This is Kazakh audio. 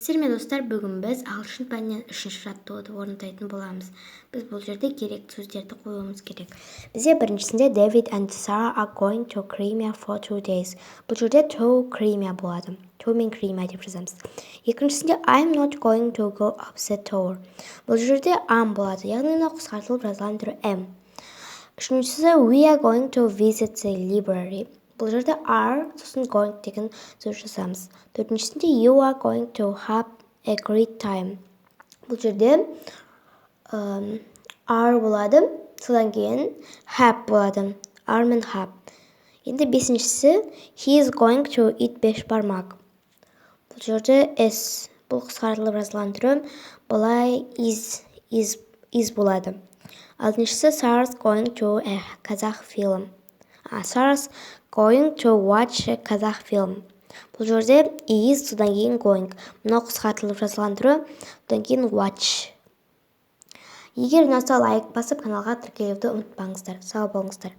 Сіздермен достар, бүгін біз ағылшын пәнінен 3-ші жаттығуды орындайтын боламыз. Біз бұл жерде керекті сөздерді қоюымыз керек. Бізде біріншісінде David and Sarah are going to Crimea for 2 days. Бұл жерде to Crimea болады. To мен Crimea деп жазамыз. Екіншісінде I'm not going to go up the tower. Бұл жерде am болады, яғни мына қысқартылып жазылған түрі am. Үшіншісі we are going to visit the library. Бұл жерде are, сосын going деген сөз жазамыз. Төртіншісінде you are going to have a great time. Бұл жерде are болады, содан кейін have болады. Are мен have. Енді бесіншісі he is going to eat бешбармақ. Бұл жерде is, бұл қысқартылып жазылған түрі былай is болады. Алтыншысы Sarah's going to a Kazakh film. Sarah's going to watch a Kazakh film. Бұл жерде is, содан кейін going. Мынау қысқартылып жазылған түрі, содан кейін watch. Егер ұнаса лайк басып, каналға тіркелуді ұмытпаңыздар. Сау болыңыздар.